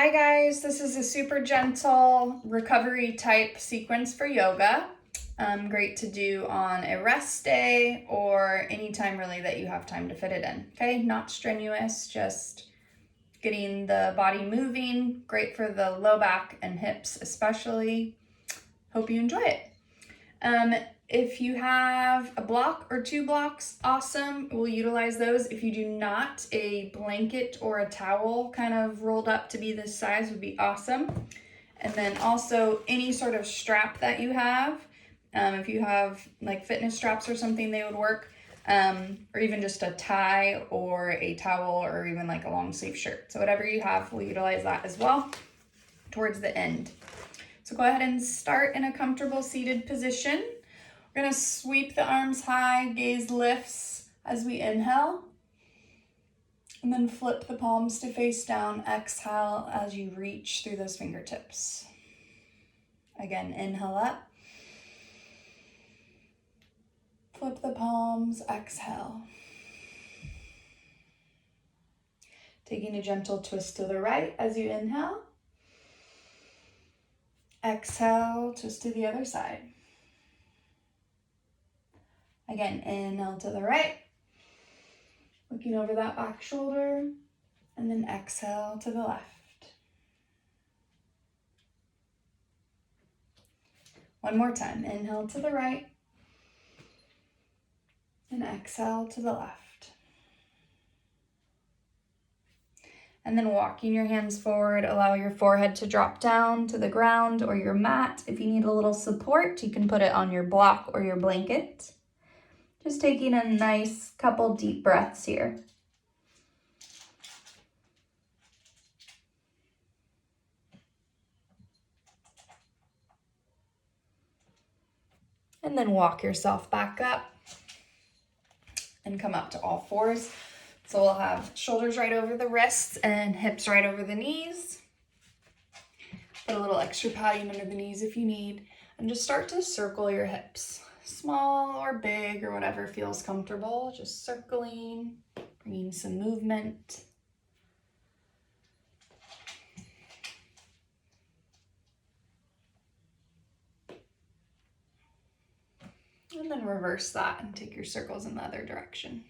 Hi guys, this is a super gentle recovery type sequence for yoga. Great to do on a rest day or anytime really that you have time to fit it in. Okay, not strenuous, just getting the body moving. Great for the low back and hips especially. Hope you enjoy it. If you have a block or 2 blocks, awesome. We'll utilize those. If you do not, a blanket or a towel kind of rolled up to be this size would be awesome. And then also any sort of strap that you have. If you have like fitness straps or something, they would work. Or even just a tie or a towel or even like a long sleeve shirt. So whatever you have, we'll utilize that as well towards the end. So go ahead and start in a comfortable seated position. We're gonna sweep the arms high, gaze lifts as we inhale. And then flip the palms to face down, exhale as you reach through those fingertips. Again, inhale up. Flip the palms, exhale. Taking a gentle twist to the right as you inhale. Exhale, twist to the other side. Again, inhale to the right. Looking over that back shoulder. And then exhale to the left. One more time. Inhale to the right. And exhale to the left. And then walking your hands forward, allow your forehead to drop down to the ground or your mat. If you need a little support, you can put it on your block or your blanket. Just taking a nice couple deep breaths here. And then walk yourself back up and come up to all fours. So we'll have shoulders right over the wrists and hips right over the knees. Put a little extra padding under the knees if you need. And just start to circle your hips. Small or big or whatever feels comfortable. Just circling, bringing some movement. And then reverse that and take your circles in the other direction.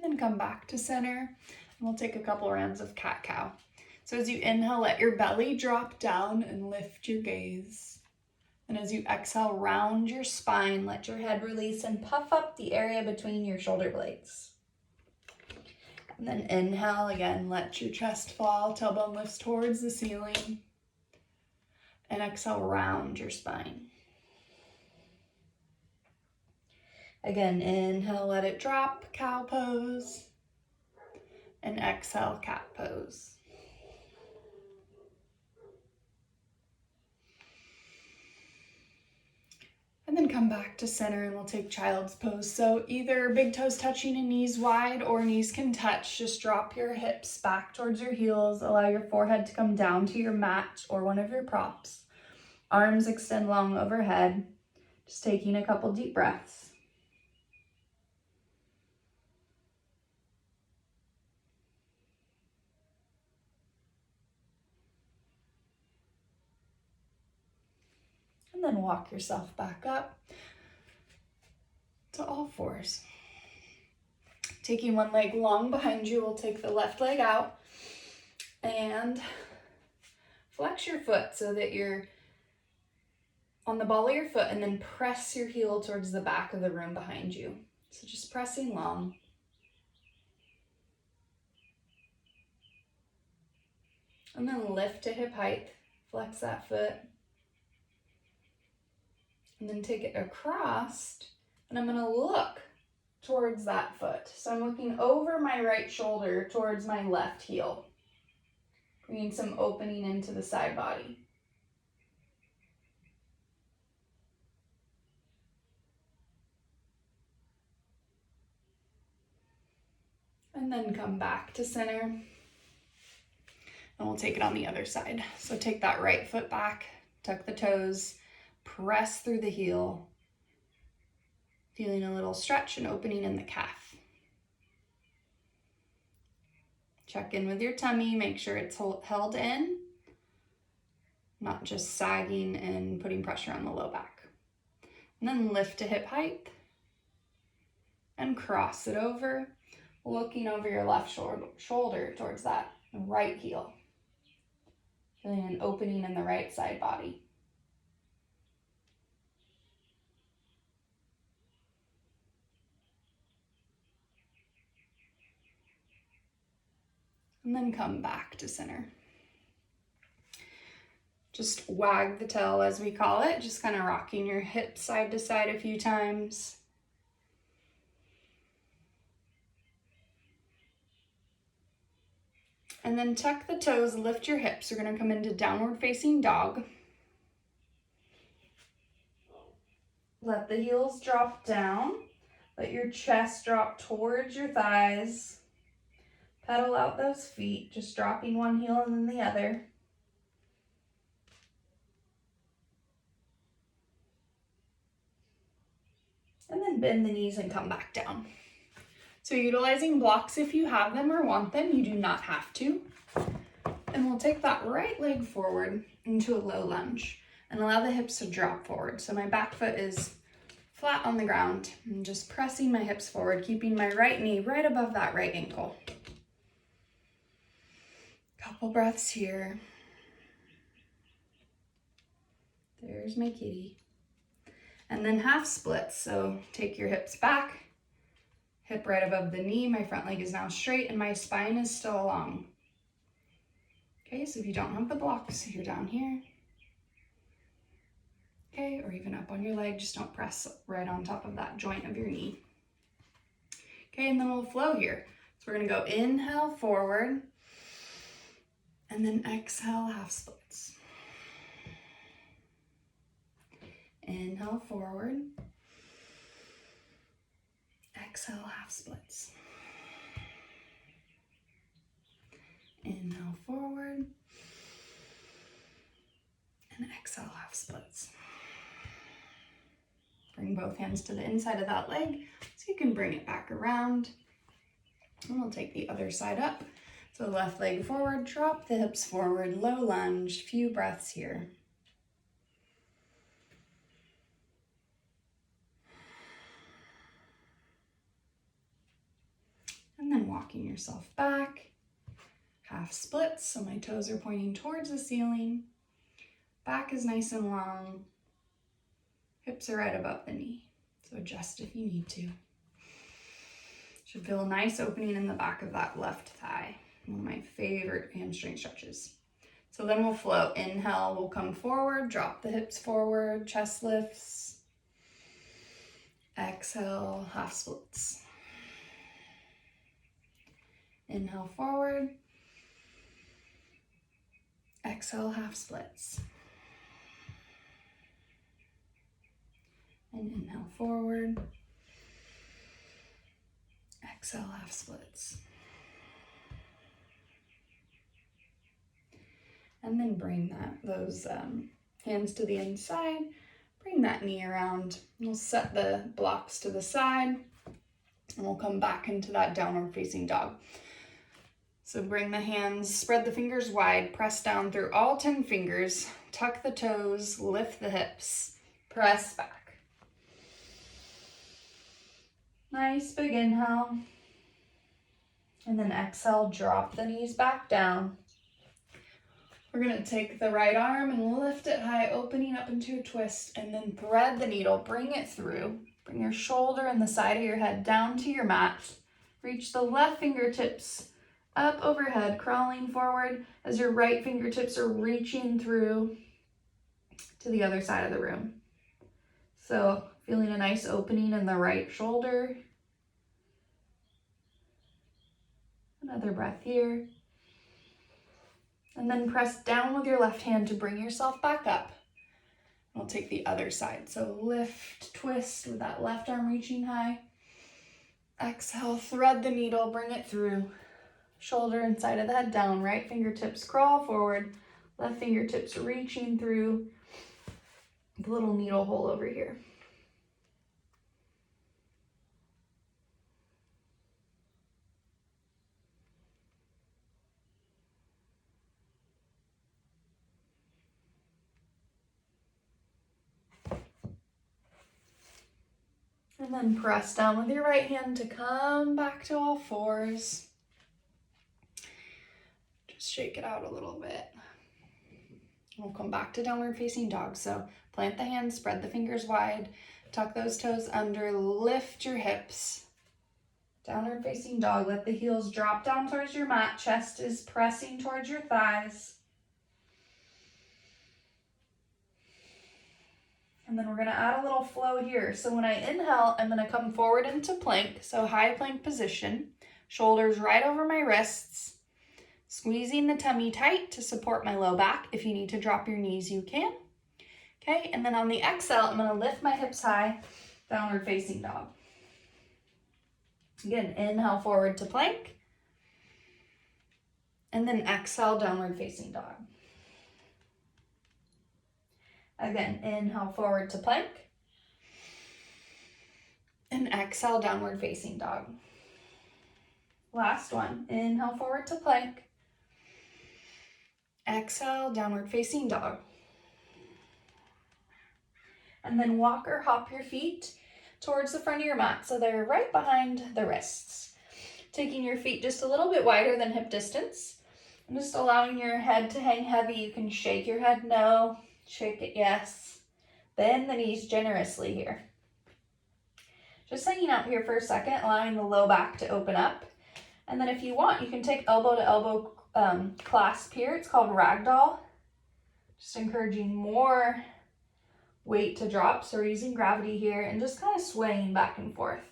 And then come back to center, and we'll take a couple rounds of cat-cow. So as you inhale, let your belly drop down and lift your gaze. And as you exhale, round your spine, let your head release and puff up the area between your shoulder blades. And then inhale again, let your chest fall, tailbone lifts towards the ceiling. And exhale, round your spine. Again, inhale, let it drop, cow pose. And exhale, cat pose. And then come back to center and we'll take child's pose. So either big toes touching and knees wide or knees can touch. Just drop your hips back towards your heels. Allow your forehead to come down to your mat or one of your props. Arms extend long overhead. Just taking a couple deep breaths. And then walk yourself back up to all fours. Taking one leg long behind you, we'll take the left leg out and flex your foot so that you're on the ball of your foot and then press your heel towards the back of the room behind you. So just pressing long. And then lift to hip height, flex that foot. And then take it across, and I'm gonna look towards that foot. So I'm looking over my right shoulder towards my left heel, bringing some opening into the side body. And then come back to center, and we'll take it on the other side. So take that right foot back, tuck the toes, Press through the heel, feeling a little stretch and opening in the calf. Check in with your tummy, make sure it's held in, not just sagging and putting pressure on the low back. And then lift to hip height and cross it over, looking over your left shoulder towards that right heel. Feeling an opening in the right side body. And then come back to center. Just wag the tail, as we call it, just kind of rocking your hips side to side a few times. And then tuck the toes, lift your hips. We're going to come into downward facing dog. Let the heels drop down. Let your chest drop towards your thighs. Pedal out those feet, just dropping one heel and then the other. And then bend the knees and come back down. So utilizing blocks if you have them or want them, you do not have to. And we'll take that right leg forward into a low lunge and allow the hips to drop forward. So my back foot is flat on the ground. I'm just pressing my hips forward, keeping my right knee right above that right ankle. Couple breaths here. There's my kitty. And then half splits. So take your hips back, hip right above the knee. My front leg is now straight and my spine is still long. Okay, so if you don't have the blocks, you're down here. Okay, or even up on your leg, just don't press right on top of that joint of your knee. Okay, and then we'll flow here. So we're gonna go inhale forward, and then exhale half splits. Inhale forward, exhale half splits. Inhale forward, and exhale half splits. Bring both hands to the inside of that leg so you can bring it back around. And we'll take the other side up. So left leg forward, drop the hips forward, low lunge, few breaths here. And then walking yourself back, half splits, so my toes are pointing towards the ceiling. Back is nice and long. Hips are right above the knee, so adjust if you need to. Should feel a nice opening in the back of that left thigh. One of my favorite hamstring stretches. So then we'll flow. Inhale, we'll come forward, drop the hips forward, chest lifts. Exhale, half splits. Inhale forward. Exhale, half splits. And inhale forward. Exhale, half splits. And then bring those hands to the inside. Bring that knee around. We'll set the blocks to the side. And we'll come back into that downward facing dog. So bring the hands, spread the fingers wide, press down through all 10 fingers, tuck the toes, lift the hips, press back. Nice big inhale. And then exhale, drop the knees back down. We're gonna take the right arm and lift it high, opening up into a twist, and then thread the needle, bring it through. Bring your shoulder and the side of your head down to your mat. Reach the left fingertips up overhead, crawling forward as your right fingertips are reaching through to the other side of the room. So feeling a nice opening in the right shoulder. Another breath here. And then press down with your left hand to bring yourself back up. We'll take the other side. So lift, twist with that left arm reaching high. Exhale, thread the needle, bring it through. Shoulder and side of the head down, right fingertips crawl forward, left fingertips reaching through the little needle hole over here. And then press down with your right hand to come back to all fours. Just shake it out a little bit. We'll come back to downward facing dog. So plant the hands, spread the fingers wide, tuck those toes under, lift your hips. Downward facing dog, let the heels drop down towards your mat, chest is pressing towards your thighs. And then we're gonna add a little flow here. So when I inhale, I'm gonna come forward into plank, so high plank position, shoulders right over my wrists, squeezing the tummy tight to support my low back. If you need to drop your knees, you can. Okay, and then on the exhale, I'm gonna lift my hips high, downward facing dog. Again, inhale forward to plank, and then exhale, downward facing dog. Again, inhale forward to plank, and exhale, downward facing dog. Last one, inhale forward to plank, exhale, downward facing dog. And then walk or hop your feet towards the front of your mat so they're right behind the wrists. Taking your feet just a little bit wider than hip distance. And just allowing your head to hang heavy. You can shake your head no, shake it yes. Bend the knees generously here. Just hanging out here for a second, allowing the low back to open up. And then if you want, you can take elbow to elbow clasp here. It's called ragdoll. Just encouraging more weight to drop. So we're using gravity here and just kind of swaying back and forth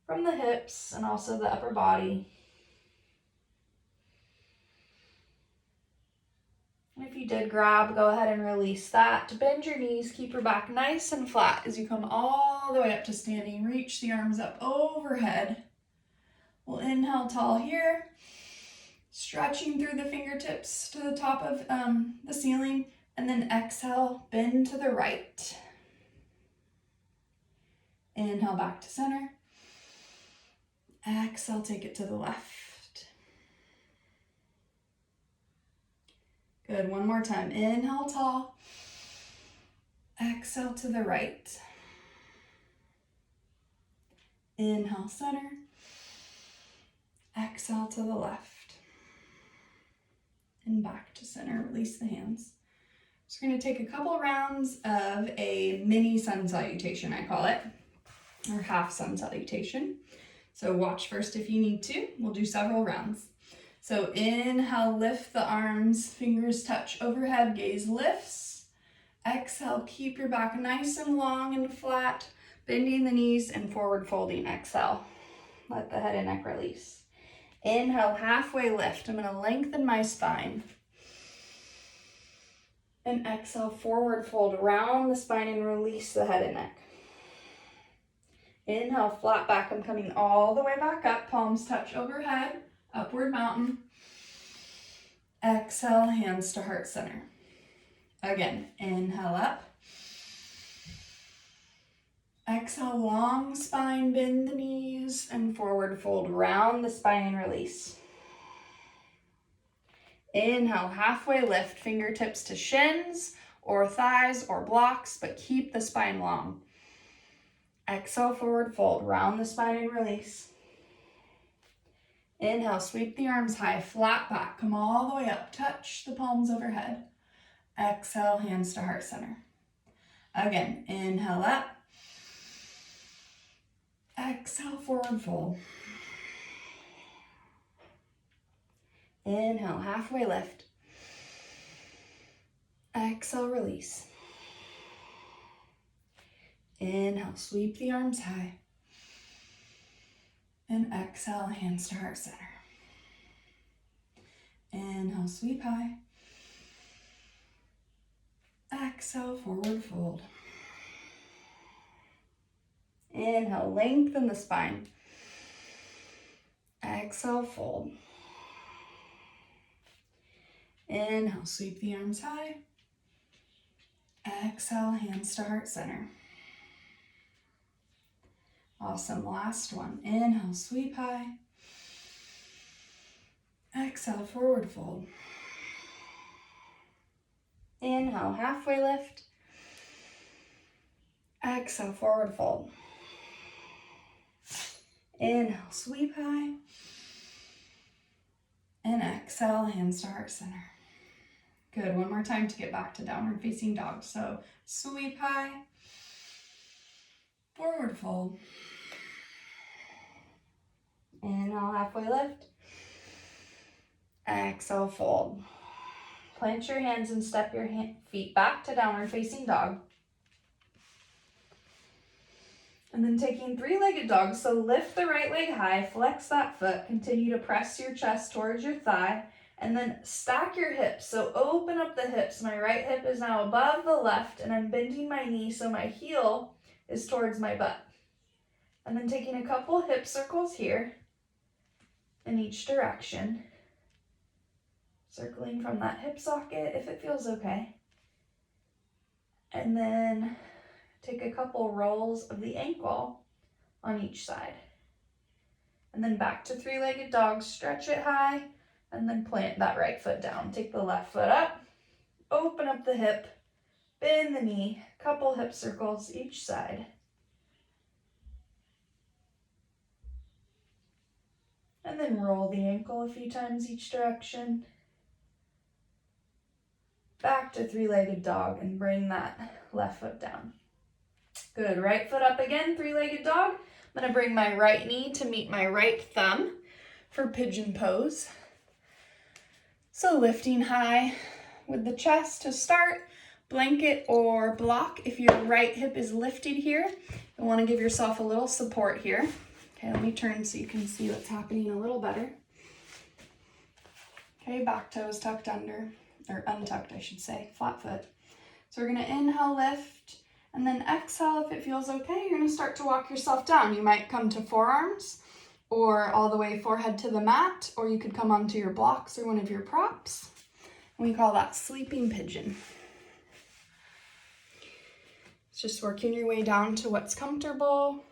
from the hips and also the upper body. And if you did grab, go ahead and release that. Bend your knees, keep your back nice and flat as you come all the way up to standing. Reach the arms up overhead. We'll inhale tall here, stretching through the fingertips to the top of the ceiling, and then exhale, bend to the right. Inhale back to center. Exhale, take it to the left. Good, one more time. Inhale tall. Exhale to the right. Inhale center. Exhale to the left. And back to center, release the hands. So we're gonna take a couple rounds of a mini sun salutation, I call it, or half sun salutation. So watch first if you need to. We'll do several rounds. So inhale, lift the arms, fingers touch overhead, gaze lifts. Exhale, keep your back nice and long and flat, bending the knees and forward folding. Exhale, let the head and neck release. Inhale, halfway lift. I'm gonna lengthen my spine. And exhale, forward fold around the spine and release the head and neck. Inhale, flat back. I'm coming all the way back up, palms touch overhead. Upward mountain. Exhale, hands to heart center. Again, inhale up. Exhale, long spine, bend the knees and forward fold around the spine and release. Inhale, halfway lift, fingertips to shins or thighs or blocks, but keep the spine long. Exhale, forward fold, round the spine and release. Inhale, sweep the arms high, flat back, come all the way up, touch the palms overhead. Exhale, hands to heart center. Again, inhale up. Exhale, forward fold. Inhale, halfway lift. Exhale, release. Inhale, sweep the arms high. And exhale, hands to heart center. Inhale, sweep high. Exhale, forward fold. Inhale, lengthen the spine. Exhale, fold. Inhale, sweep the arms high. Exhale, hands to heart center. Awesome, last one. Inhale, sweep high. Exhale, forward fold. Inhale, halfway lift. Exhale, forward fold. Inhale, sweep high. And exhale, hands to heart center. Good, one more time to get back to downward facing dog. So sweep high, forward fold. Inhale, halfway lift. Exhale, fold. Plant your hands and step your feet back to downward facing dog. And then taking three-legged dog, so lift the right leg high, flex that foot, continue to press your chest towards your thigh, and then stack your hips. So open up the hips. My right hip is now above the left, and I'm bending my knee so my heel is towards my butt. And then taking a couple hip circles here in each direction. Circling from that hip socket if it feels okay. And then take a couple rolls of the ankle on each side. And then back to three-legged dog, stretch it high, and then plant that right foot down. Take the left foot up, open up the hip, bend the knee, couple hip circles each side. And then roll the ankle a few times each direction. Back to three-legged dog and bring that left foot down. Good, right foot up again, three-legged dog. I'm gonna bring my right knee to meet my right thumb for pigeon pose. So lifting high with the chest to start, blanket or block if your right hip is lifted here. You wanna give yourself a little support here. Okay, let me turn so you can see what's happening a little better. Okay, back toes tucked under, or untucked I should say, flat foot. So we're gonna inhale, lift, and then exhale if it feels okay. You're gonna start to walk yourself down. You might come to forearms or all the way forehead to the mat, or you could come onto your blocks or one of your props. And we call that sleeping pigeon. It's just working your way down to what's comfortable.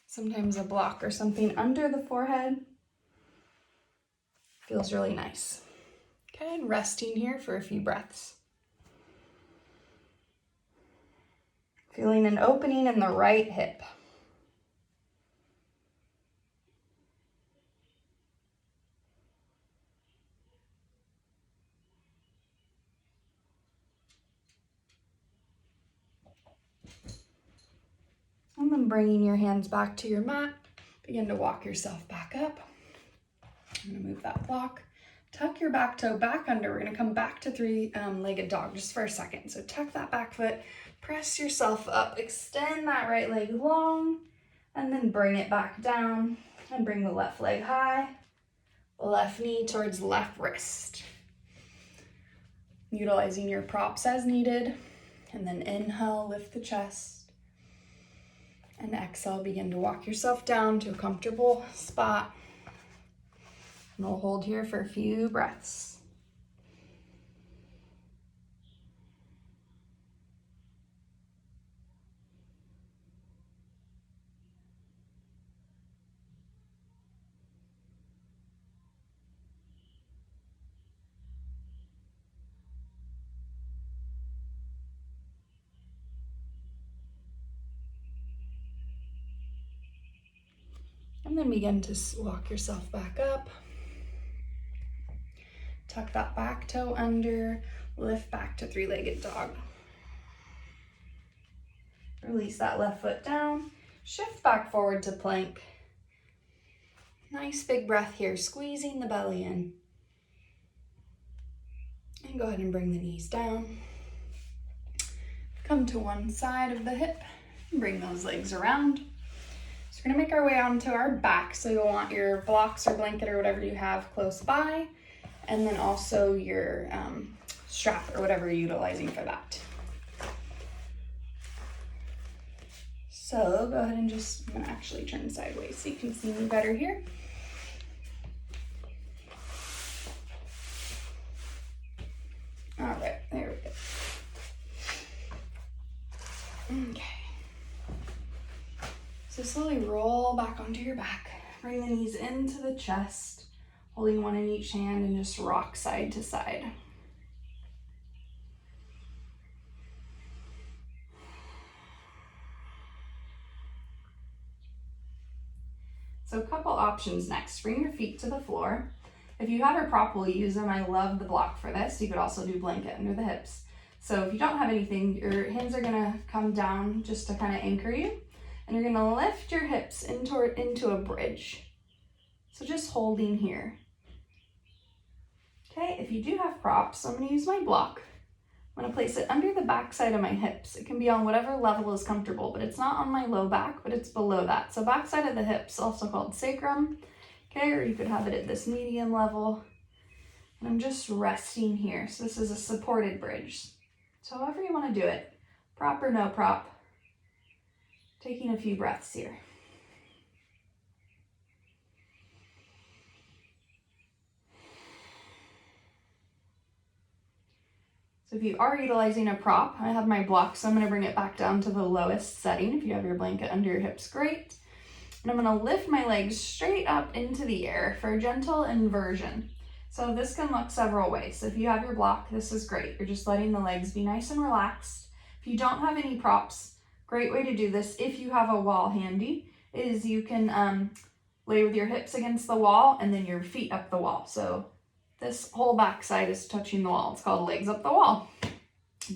Sometimes a block or something under the forehead. Feels really nice. Okay, and resting here for a few breaths. Feeling an opening in the right hip. And then bringing your hands back to your mat, begin to walk yourself back up. I'm gonna move that block. Tuck your back toe back under. We're gonna come back to three-legged dog just for a second. So tuck that back foot, press yourself up, extend that right leg long, and then bring it back down and bring the left leg high, left knee towards left wrist. Utilizing your props as needed, and then inhale, lift the chest. And exhale, begin to walk yourself down to a comfortable spot. And we'll hold here for a few breaths. And then begin to walk yourself back up. Tuck that back toe under, lift back to three-legged dog. Release that left foot down, shift back forward to plank. Nice big breath here, squeezing the belly in. And go ahead and bring the knees down. Come to one side of the hip, and bring those legs around. So we're gonna make our way onto our back. So you'll want your blocks or blanket or whatever you have close by, and then also your strap or whatever you're utilizing for that. So go ahead and I'm gonna actually turn sideways so you can see me better here. All right, there we go. So slowly roll back onto your back. Bring the knees into the chest, holding one in each hand, and just rock side to side. So a couple options next. Bring your feet to the floor. If you have a prop, we'll use them. I love the block for this. You could also do blanket under the hips. So if you don't have anything, your hands are gonna come down just to kind of anchor you. And you're gonna lift your hips into a bridge. So just holding here. Okay, if you do have props, I'm gonna use my block. I'm gonna place it under the back side of my hips. It can be on whatever level is comfortable, but it's not on my low back, but it's below that. So back side of the hips, also called sacrum. Okay, or you could have it at this medium level. And I'm just resting here. So this is a supported bridge. So however you wanna do it, prop or no prop, taking a few breaths here. So if you are utilizing a prop, I have my block, so I'm gonna bring it back down to the lowest setting. If you have your blanket under your hips, great. And I'm gonna lift my legs straight up into the air for a gentle inversion. So this can look several ways. So if you have your block, this is great. You're just letting the legs be nice and relaxed. If you don't have any props, great way to do this, if you have a wall handy, is you can lay with your hips against the wall and then your feet up the wall. So this whole back side is touching the wall. It's called legs up the wall.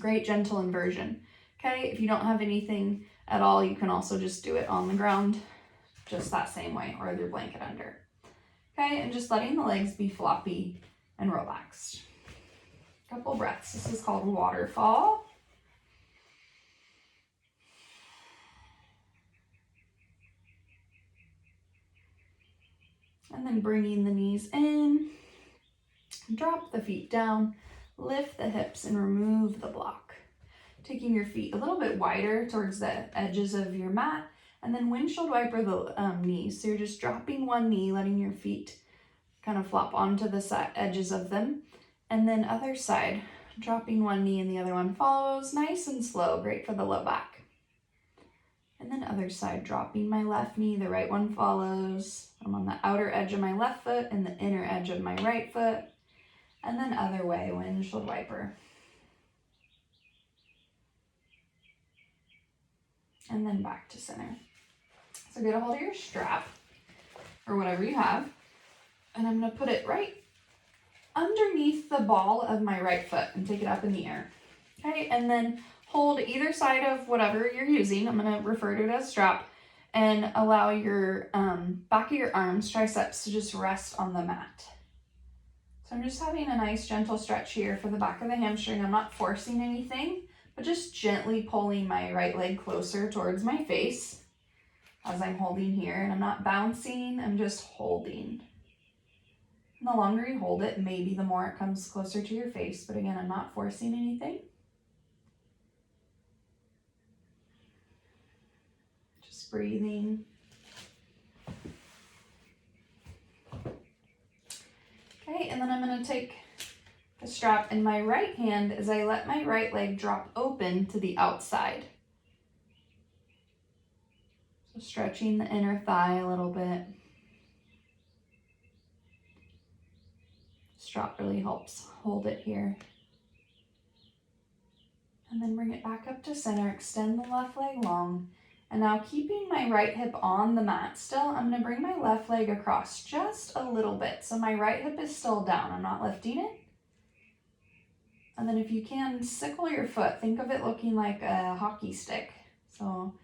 Great gentle inversion. Okay, if you don't have anything at all, you can also just do it on the ground, just that same way, or your blanket under. Okay, and just letting the legs be floppy and relaxed. Couple breaths. This is called waterfall. And then bringing the knees in. Drop the feet down, lift the hips, and remove the block. Taking your feet a little bit wider towards the edges of your mat, and then windshield wiper the knees. So you're just dropping one knee, letting your feet kind of flop onto the edges of them. And then other side, dropping one knee and the other one follows, nice and slow, great for the low back. And then other side, dropping my left knee, the right one follows. I'm on the outer edge of my left foot and the inner edge of my right foot. And then other way, windshield wiper. And then back to center. So get a hold of your strap or whatever you have. And I'm gonna put it right underneath the ball of my right foot and take it up in the air. Okay, and then hold either side of whatever you're using. I'm gonna refer to it as strap, and allow your back of your arms, triceps, to just rest on the mat. So I'm just having a nice gentle stretch here for the back of the hamstring. I'm not forcing anything, but just gently pulling my right leg closer towards my face as I'm holding here. And I'm not bouncing, I'm just holding. And the longer you hold it, maybe the more it comes closer to your face. But again, I'm not forcing anything. Just breathing. Okay, and then I'm going to take the strap in my right hand as I let my right leg drop open to the outside. So stretching the inner thigh a little bit. Strap really helps hold it here. And then bring it back up to center, extend the left leg long. And now keeping my right hip on the mat still, I'm gonna bring my left leg across just a little bit. So my right hip is still down, I'm not lifting it. And then if you can, sickle your foot. Think of it looking like a hockey stick. So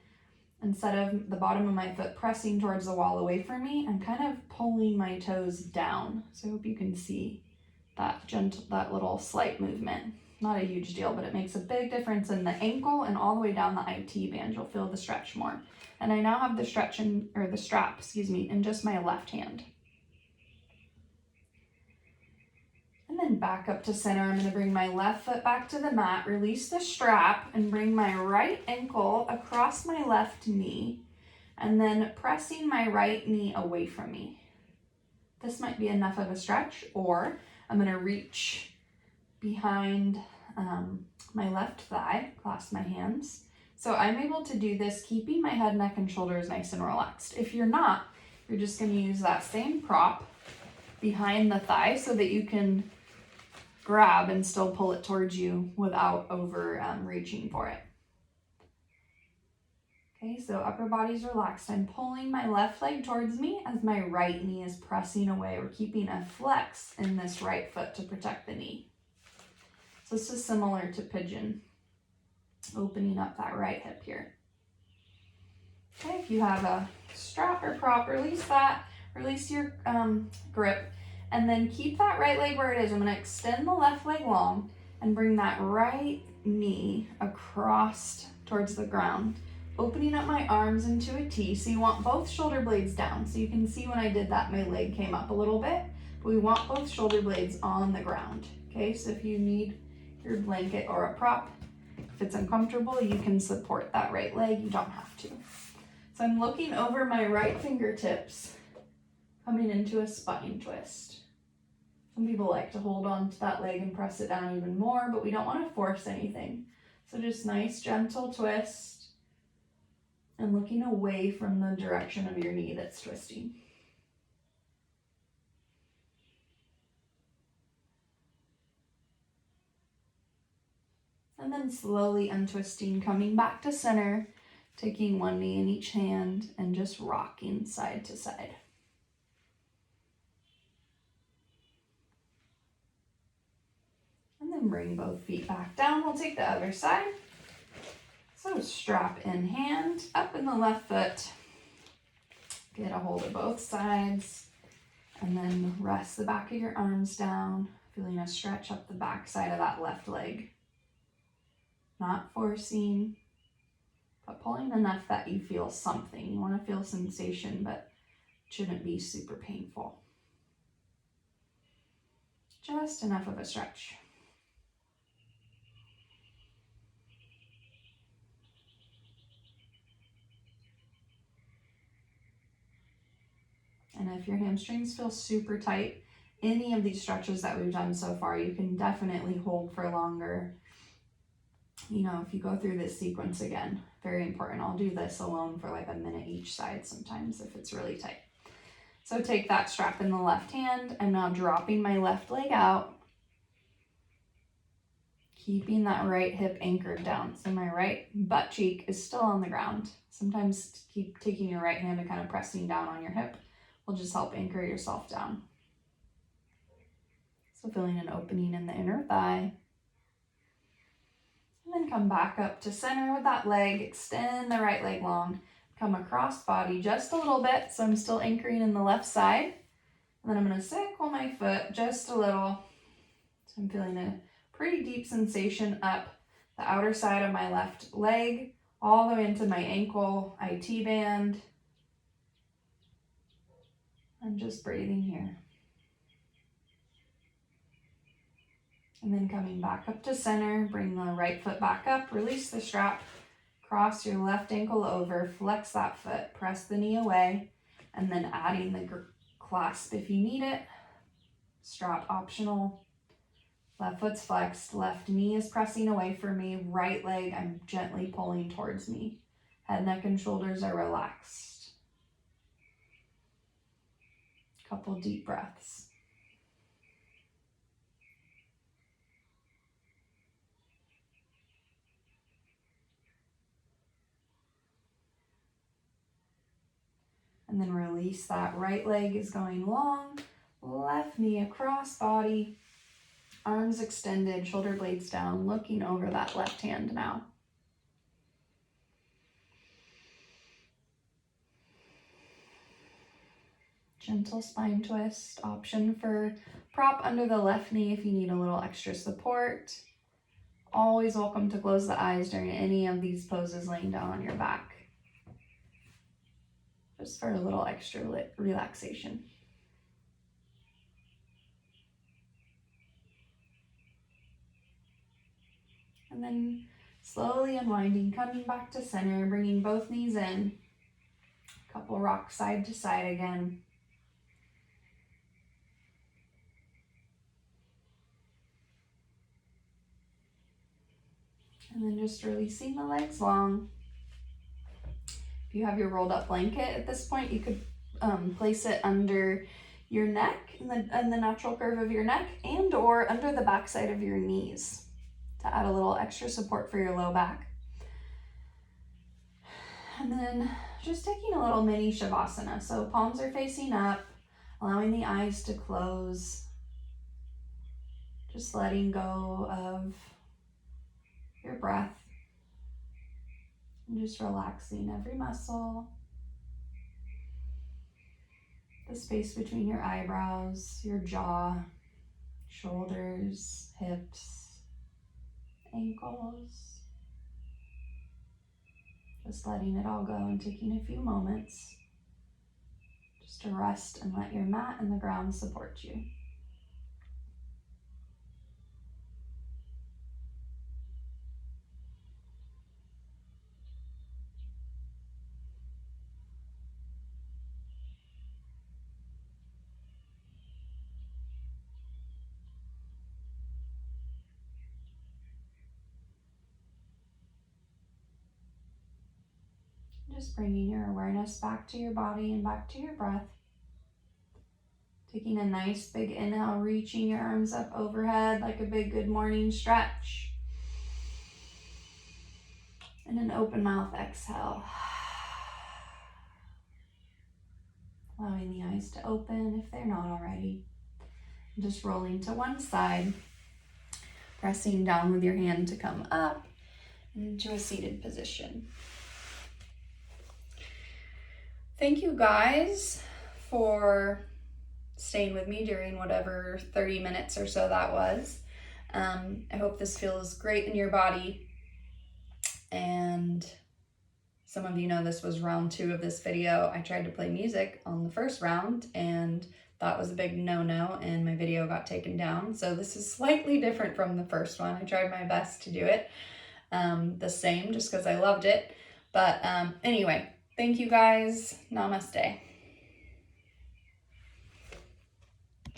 instead of the bottom of my foot pressing towards the wall away from me, I'm kind of pulling my toes down. So I hope you can see that little slight movement. Not a huge deal, but it makes a big difference in the ankle and all the way down the IT band. You'll feel the stretch more. And I now have the strap, in just my left hand. And then back up to center. I'm going to bring my left foot back to the mat, release the strap, and bring my right ankle across my left knee, and then pressing my right knee away from me. This might be enough of a stretch, or I'm going to reach behind my left thigh, clasp my hands. So I'm able to do this keeping my head, neck, and shoulders nice and relaxed. If you're not, you're just going to use that same prop behind the thigh so that you can grab and still pull it towards you without over reaching for it. Okay, so upper body's relaxed. I'm pulling my left leg towards me as my right knee is pressing away. We're keeping a flex in this right foot to protect the knee. So this is similar to pigeon, opening up that right hip here. Okay, if you have a strap or prop, release that, release your grip, and then keep that right leg where it is. I'm gonna extend the left leg long and bring that right knee across towards the ground, opening up my arms into a T. So you want both shoulder blades down. So you can see when I did that, my leg came up a little bit, but we want both shoulder blades on the ground. Okay, so if you need your blanket or a prop, if it's uncomfortable, you can support that right leg, you don't have to. So I'm looking over my right fingertips, coming into a spine twist. Some people like to hold on to that leg and press it down even more, but we don't want to force anything. So just nice, gentle twist and looking away from the direction of your knee that's twisting. And then slowly untwisting, coming back to center, taking one knee in each hand and just rocking side to side. And then bring both feet back down. We'll take the other side. So strap in hand, up in the left foot. Get a hold of both sides. And then rest the back of your arms down, feeling a stretch up the back side of that left leg. Not forcing, but pulling enough that you feel something. You want to feel sensation, but it shouldn't be super painful. Just enough of a stretch. And if your hamstrings feel super tight, any of these stretches that we've done so far, you can definitely hold for longer. You know, if you go through this sequence again, very important. I'll do this alone for like a minute each side sometimes if it's really tight. So take that strap in the left hand. I'm now dropping my left leg out, keeping that right hip anchored down. So my right butt cheek is still on the ground. Sometimes keep taking your right hand and kind of pressing down on your hip will just help anchor yourself down. So feeling an opening in the inner thigh. And then come back up to center with that leg, extend the right leg long, come across body just a little bit. So I'm still anchoring in the left side. And then I'm gonna sickle my foot just a little. So I'm feeling a pretty deep sensation up the outer side of my left leg, all the way into my ankle, IT band. I'm just breathing here. And then coming back up to center, bring the right foot back up, release the strap, cross your left ankle over, flex that foot, press the knee away, and then adding the clasp if you need it. Strap optional. Left foot's flexed, left knee is pressing away from me, right leg I'm gently pulling towards me. Head, neck, and shoulders are relaxed. Couple deep breaths. And then release that right leg is going long, left knee across body, arms extended, shoulder blades down, looking over that left hand now. Gentle spine twist, option for prop under the left knee if you need a little extra support. Always welcome to close the eyes during any of these poses laying down on your back, just for a little extra relaxation. And then slowly unwinding, coming back to center, bringing both knees in. Couple rocks side to side again. And then just releasing the legs long. If you have your rolled up blanket at this point, you could place it under your neck and the natural curve of your neck, and or under the backside of your knees to add a little extra support for your low back. And then just taking a little mini Shavasana. So palms are facing up, allowing the eyes to close. Just letting go of your breath. And just relaxing every muscle. The space between your eyebrows, your jaw, shoulders, hips, ankles. Just letting it all go and taking a few moments just to rest and let your mat and the ground support you. Just bringing your awareness back to your body and back to your breath. Taking a nice big inhale, reaching your arms up overhead like a big good morning stretch. And an open mouth exhale. Allowing the eyes to open if they're not already. And just rolling to one side. Pressing down with your hand to come up into a seated position. Thank you guys for staying with me during whatever 30 minutes or so that was. I hope this feels great in your body. And some of you know this was round 2 of this video. I tried to play music on the first round and that was a big no-no and my video got taken down. So this is slightly different from the first one. I tried my best to do it the same just because I loved it. But anyway, thank you guys. Namaste.